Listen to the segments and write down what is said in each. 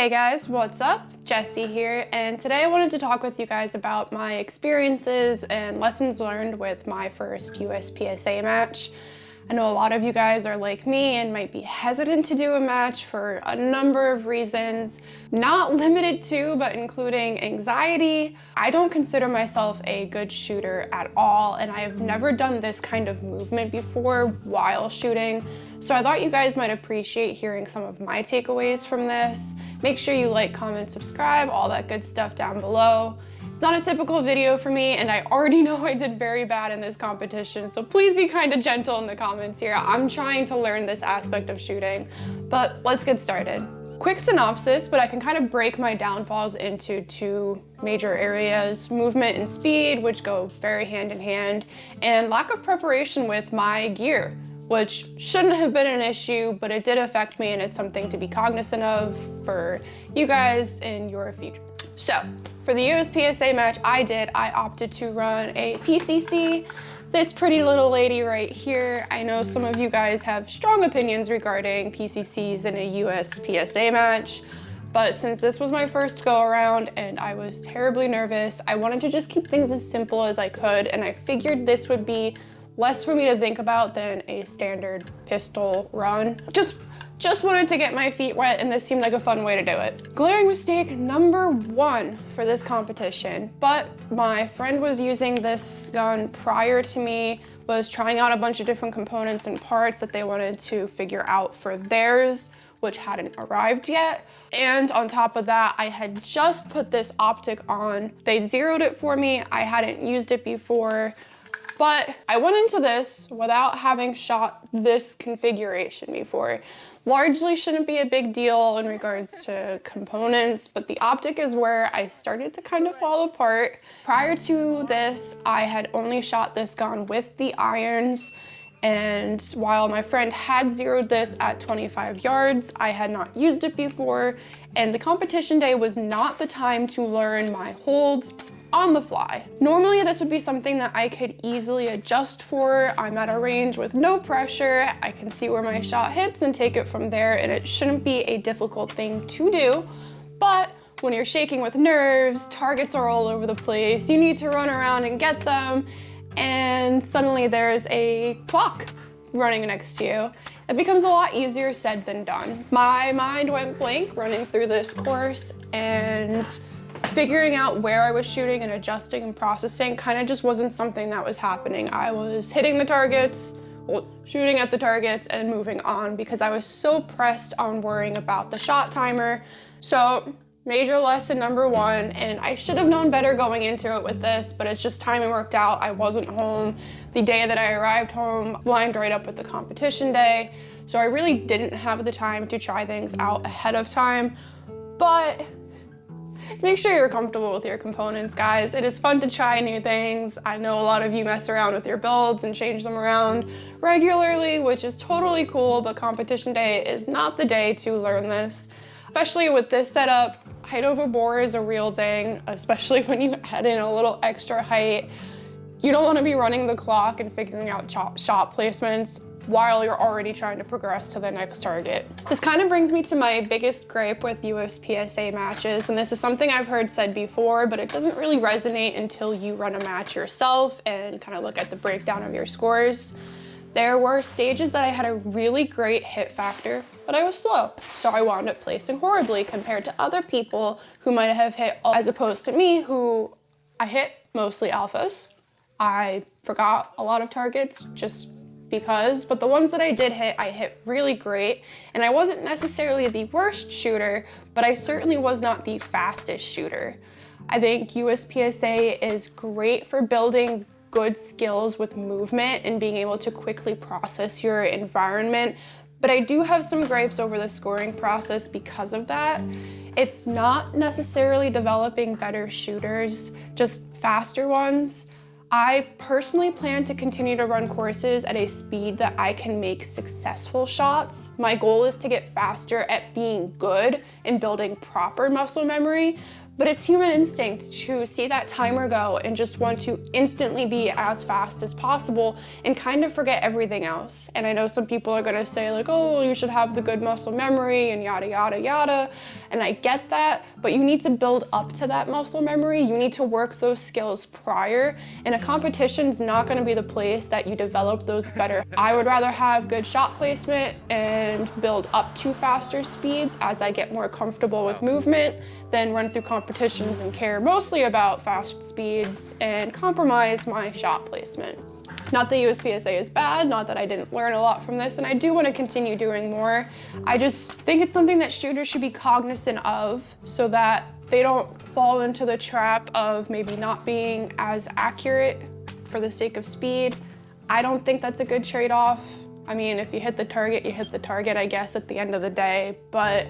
Hey guys, what's up? Jessie here, and today I wanted to talk with you guys about my experiences and lessons learned with my first USPSA match. I know a lot of you guys are like me and might be hesitant to do a match for a number of reasons, not limited to, but including anxiety. I don't consider myself a good shooter at all, and I have never done this kind of movement before while shooting. So I thought you guys might appreciate hearing some of my takeaways from this. Make sure you like, comment, subscribe, all that good stuff down below. It's not a typical video for me, and I already know I did very bad in this competition, so please be kind of gentle in the comments here. I'm trying to learn this aspect of shooting, but let's get started. Quick synopsis, but I can kind of break my downfalls into two major areas: movement and speed, which go very hand in hand, and lack of preparation with my gear, which shouldn't have been an issue, but it did affect me, and it's something to be cognizant of for you guys in your future. So, for the USPSA match I opted to run a PCC. This pretty little lady right here. I know some of you guys have strong opinions regarding PCCs in a USPSA match, but since this was my first go around and I was terribly nervous, I wanted to just keep things as simple as I could, and I figured this would be less for me to think about than a standard pistol run. Just wanted to get my feet wet, and this seemed like a fun way to do it. Glaring mistake number one for this competition, but my friend was using this gun prior to me, was trying out a bunch of different components and parts that they wanted to figure out for theirs, which hadn't arrived yet. And on top of that, I had just put this optic on. They zeroed it for me. I hadn't used it before, but I went into this without having shot this configuration before. Largely shouldn't be a big deal in regards to components, but the optic is where I started to kind of fall apart. Prior to this, I had only shot this gun with the irons, and while my friend had zeroed this at 25 yards, I had not used it before, and the competition day was not the time to learn my holds on the fly. Normally, this would be something that I could easily adjust for. I'm at a range with no pressure. I can see where my shot hits and take it from there, and it shouldn't be a difficult thing to do. But when you're shaking with nerves, targets are all over the place, you need to run around and get them, and suddenly there's a clock running next to you. It becomes a lot easier said than done. My mind went blank running through this course, and figuring out where I was shooting and adjusting and processing kind of just wasn't something that was happening. I was hitting the targets, well, shooting at the targets, and moving on because I was so pressed on worrying about the shot timer. So major lesson number one, and I should have known better going into it with this, but it's just timing worked out. I wasn't home. The day that I arrived home lined right up with the competition day, so I really didn't have the time to try things out ahead of time. But make sure you're comfortable with your components, guys. It is fun to try new things. I know a lot of you mess around with your builds and change them around regularly, which is totally cool, but competition day is not the day to learn this. Especially with this setup, height over bore is a real thing, especially when you add in a little extra height. You don't want to be running the clock and figuring out shot placements while you're already trying to progress to the next target. This kind of brings me to my biggest gripe with USPSA matches, and this is something I've heard said before, but it doesn't really resonate until you run a match yourself and kind of look at the breakdown of your scores. There were stages that I had a really great hit factor, but I was slow, so I wound up placing horribly compared to other people who might have hit, as opposed to me, who I hit mostly alphas. I forgot a lot of targets just because, but the ones that I did hit, I hit really great. And I wasn't necessarily the worst shooter, but I certainly was not the fastest shooter. I think USPSA is great for building good skills with movement and being able to quickly process your environment, but I do have some gripes over the scoring process because of that. It's not necessarily developing better shooters, just faster ones. I personally plan to continue to run courses at a speed that I can make successful shots. My goal is to get faster at being good and building proper muscle memory But it's human instinct to see that timer go and just want to instantly be as fast as possible and kind of forget everything else. And I know some people are gonna say like, oh, you should have the good muscle memory and yada, yada, yada. And I get that, but you need to build up to that muscle memory. You need to work those skills prior. And a competition's not gonna be the place that you develop those better. I would rather have good shot placement and build up to faster speeds as I get more comfortable with movement, then run through competitions and care mostly about fast speeds and compromise my shot placement. Not that USPSA is bad, not that I didn't learn a lot from this, and I do want to continue doing more. I just think it's something that shooters should be cognizant of so that they don't fall into the trap of maybe not being as accurate for the sake of speed. I don't think that's a good trade-off. I mean, if you hit the target, you hit the target, I guess, at the end of the day, but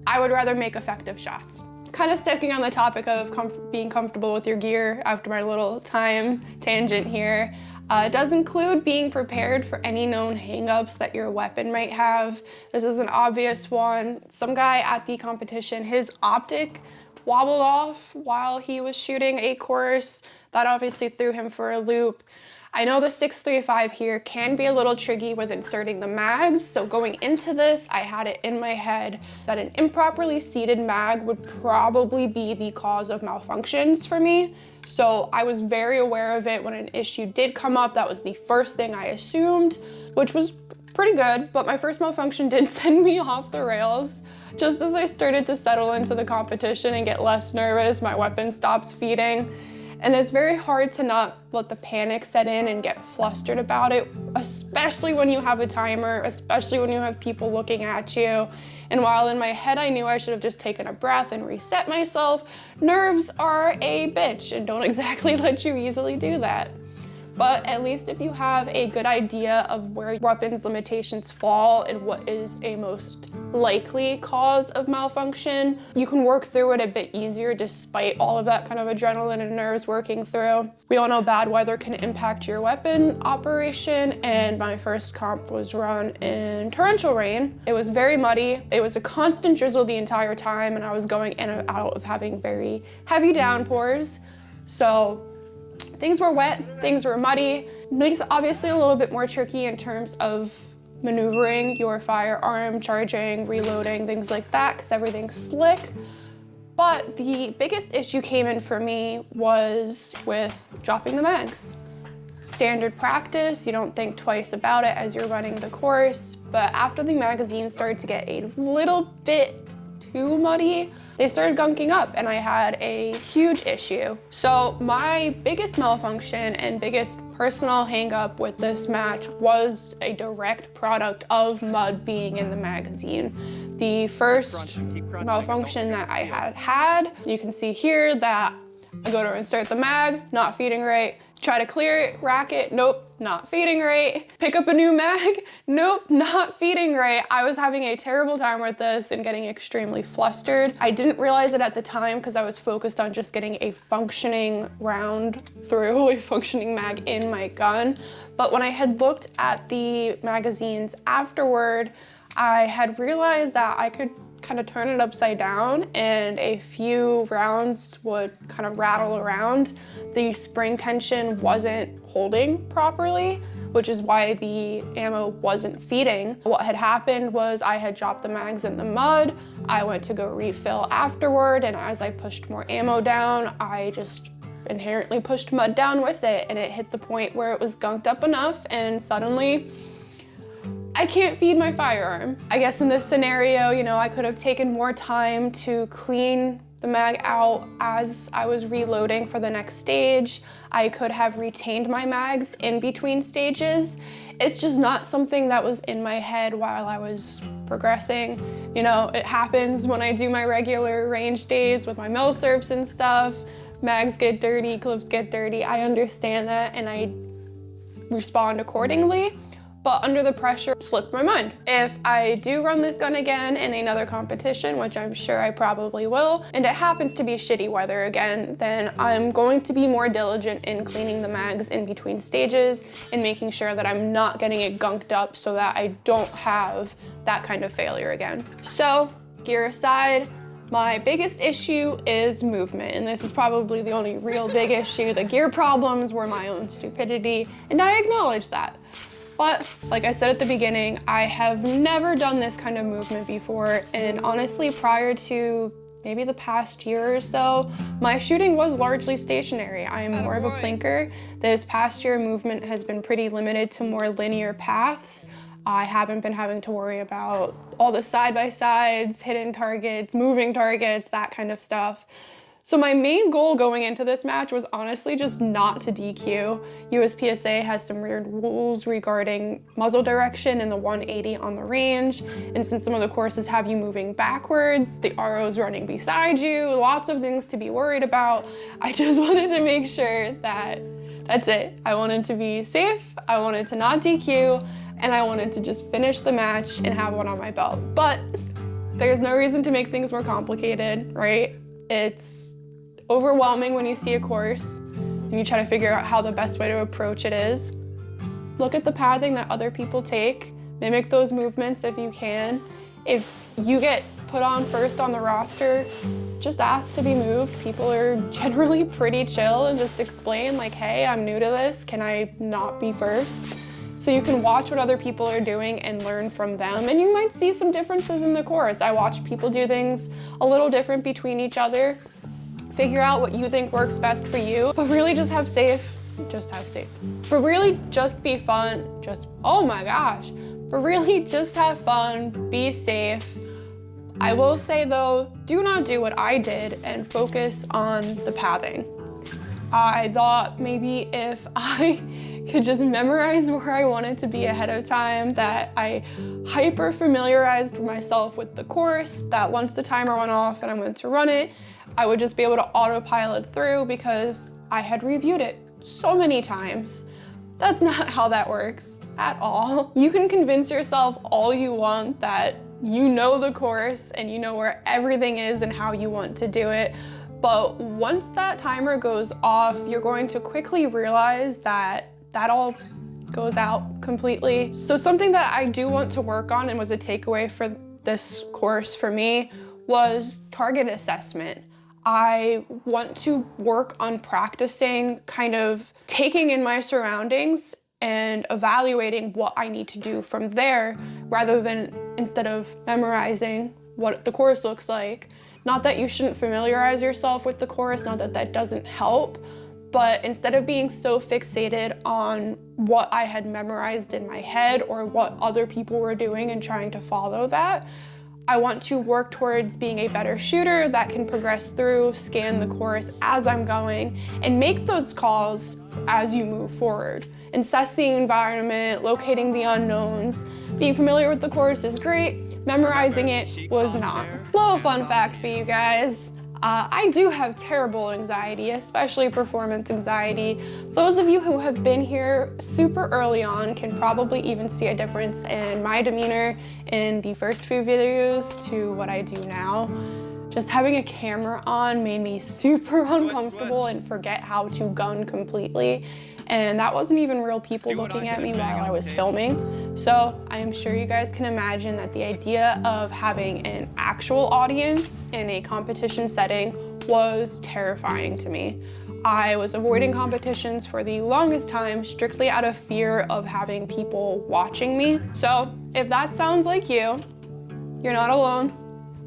I would rather make effective shots. Kind of sticking on the topic of being comfortable with your gear after my little time tangent here. It does include being prepared for any known hangups that your weapon might have. This is an obvious one. Some guy at the competition, his optic wobbled off while he was shooting a course. That obviously threw him for a loop. I know the 635 here can be a little tricky with inserting the mags, so going into this, I had it in my head that an improperly seated mag would probably be the cause of malfunctions for me. So I was very aware of it when an issue did come up. That was the first thing I assumed, which was pretty good, but my first malfunction did send me off the rails. Just as I started to settle into the competition and get less nervous, my weapon stops feeding. And it's very hard to not let the panic set in and get flustered about it, especially when you have a timer, especially when you have people looking at you. And while in my head I knew I should have just taken a breath and reset myself, nerves are a bitch and don't exactly let you easily do that. But at least if you have a good idea of where weapons limitations fall and what is a most likely cause of malfunction, you can work through it a bit easier despite all of that kind of adrenaline and nerves working through. We all know bad weather can impact your weapon operation, and my first comp was run in torrential rain. It was very muddy. It was a constant drizzle the entire time, and I was going in and out of having very heavy downpours. So things were wet, things were muddy. Makes it obviously a little bit more tricky in terms of maneuvering your firearm, charging, reloading, things like that, because everything's slick. But the biggest issue came in for me was with dropping the mags. Standard practice, you don't think twice about it as you're running the course, but after the magazine started to get a little bit too muddy, they started gunking up and I had a huge issue. So my biggest malfunction and biggest personal hang up with this match was a direct product of mud being in the magazine. The first malfunction that I had, you can see here that I go to insert the mag, not feeding right. Try to clear it, rack it, nope, not feeding right. Pick up a new mag, nope, not feeding right. I was having a terrible time with this and getting extremely flustered. I didn't realize it at the time because I was focused on just getting a functioning round through, a functioning mag in my gun. But when I had looked at the magazines afterward, I had realized that I could kind of turn it upside down and a few rounds would kind of rattle around. The spring tension wasn't holding properly, which is why the ammo wasn't feeding. What had happened was I had dropped the mags in the mud. I went to go refill afterward, and as I pushed more ammo down, I just inherently pushed mud down with it, and it hit the point where it was gunked up enough, and suddenly I can't feed my firearm. I guess in this scenario, you know, I could have taken more time to clean the mag out as I was reloading for the next stage. I could have retained my mags in between stages. It's just not something that was in my head while I was progressing. You know, it happens when I do my regular range days with my milsurps and stuff. Mags get dirty, clips get dirty. I understand that and I respond accordingly. But under the pressure, slipped my mind. If I do run this gun again in another competition, which I'm sure I probably will, and it happens to be shitty weather again, then I'm going to be more diligent in cleaning the mags in between stages and making sure that I'm not getting it gunked up so that I don't have that kind of failure again. So, gear aside, My biggest issue is movement, and this is probably the only real big issue. The gear problems were my own stupidity, and I acknowledge that. But like I said at the beginning, I have never done this kind of movement before, and honestly, prior to maybe the past year or so, my shooting was largely stationary. I am more of a plinker. This past year, movement has been pretty limited to more linear paths. I haven't been having to worry about all the side-by-sides, hidden targets, moving targets, that kind of stuff. So my main goal going into this match was honestly just not to DQ. USPSA has some weird rules regarding muzzle direction and the 180 on the range. And since some of the courses have you moving backwards, the RO's running beside you, lots of things to be worried about. I just wanted to make sure that that's it. I wanted to be safe, I wanted to not DQ, and I wanted to just finish the match and have one on my belt. But there's no reason to make things more complicated, right? It's overwhelming when you see a course and you try to figure out how the best way to approach it is. Look at the pathing that other people take, mimic those movements if you can. If you get put on first on the roster, just ask to be moved. People are generally pretty chill, and just explain like, hey, I'm new to this, can I not be first? So you can watch what other people are doing and learn from them, and you might see some differences in the course. I watch people do things a little different between each other. Figure out what you think works best for you, but really just have safe. But really just be fun, oh my gosh. But really just have fun, be safe. I will say though, do not do what I did and focus on the pathing. I thought maybe if I could just memorize where I wanted to be ahead of time, that I hyper familiarized myself with the course, that once the timer went off and I went to run it, I would just be able to autopilot through because I had reviewed it so many times. That's not how that works at all. You can convince yourself all you want that you know the course and you know where everything is and how you want to do it. But once that timer goes off, you're going to quickly realize that that all goes out completely. So something that I do want to work on and was a takeaway for this course for me was target assessment. I want to work on practicing kind of taking in my surroundings and evaluating what I need to do from there, rather than instead of memorizing what the course looks like. Not that you shouldn't familiarize yourself with the course, not that that doesn't help, but instead of being so fixated on what I had memorized in my head or what other people were doing and trying to follow that, I want to work towards being a better shooter that can progress through, scan the course as I'm going, and make those calls as you move forward. Assess the environment, locating the unknowns. Being familiar with the course is great, memorizing it was not. Little fun fact for you guys. I do have terrible anxiety, especially performance anxiety. Those of you who have been here super early on can probably even see a difference in my demeanor in the first few videos to what I do now. Just having a camera on made me super uncomfortable and forget how to gun completely. And that wasn't even real people looking at me while I was filming. So I am sure you guys can imagine that the idea of having an actual audience in a competition setting was terrifying to me. I was avoiding competitions for the longest time strictly out of fear of having people watching me. So if that sounds like you, you're not alone.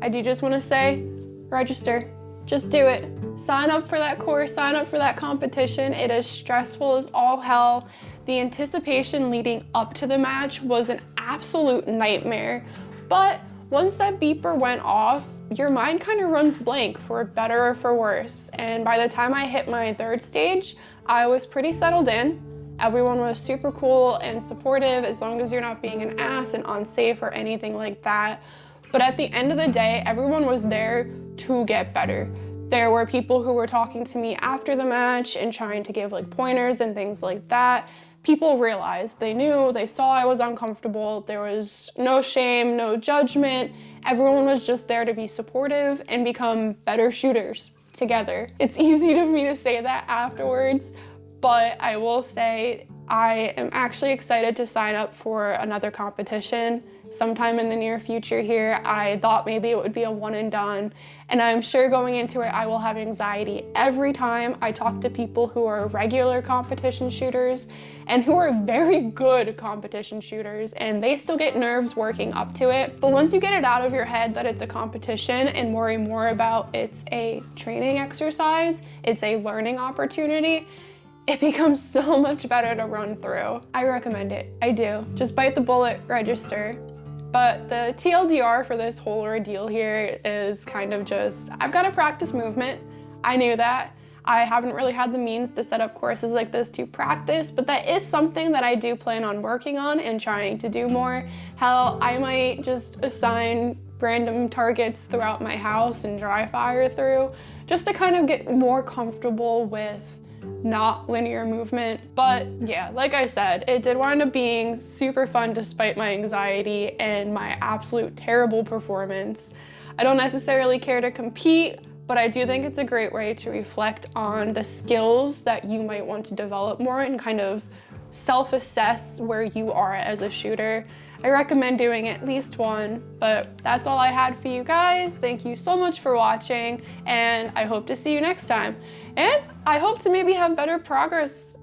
I do just want to say, register, just do it. Sign up for that course, sign up for that competition. It is stressful as all hell. The anticipation leading up to the match was an absolute nightmare. But once that beeper went off, your mind kind of runs blank for better or for worse. And by the time I hit my third stage, I was pretty settled in. Everyone was super cool and supportive as long as you're not being an ass and unsafe or anything like that. But at the end of the day, everyone was there to get better. There were people who were talking to me after the match and trying to give like pointers and things like that. People realized, they knew, they saw I was uncomfortable. There was no shame, no judgment. Everyone was just there to be supportive and become better shooters together. It's easy for me to say that afterwards, but I will say I am actually excited to sign up for another competition sometime in the near future here. I thought maybe it would be a one and done, and I'm sure going into it I will have anxiety every time I talk to people who are regular competition shooters and who are very good competition shooters, and they still get nerves working up to it. But once you get it out of your head that it's a competition and worry more about it's a training exercise, it's a learning opportunity, it becomes so much better to run through. I recommend it, I do. Just bite the bullet, register. But the TLDR for this whole ordeal here is kind of just, I've got to practice movement. I knew that. I haven't really had the means to set up courses like this to practice, but that is something that I do plan on working on and trying to do more. Hell, I might just assign random targets throughout my house and dry fire through, just to kind of get more comfortable with not linear movement. But yeah, like I said, it did wind up being super fun despite my anxiety and my absolute terrible performance. I don't necessarily care to compete, but I do think it's a great way to reflect on the skills that you might want to develop more and kind of self-assess where you are as a shooter. I recommend doing at least one, but that's all I had for you guys. Thank you so much for watching, and I hope to see you next time. And I hope to maybe have better progress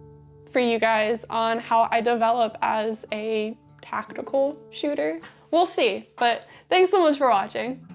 for you guys on how I develop as a tactical shooter. We'll see, but thanks so much for watching.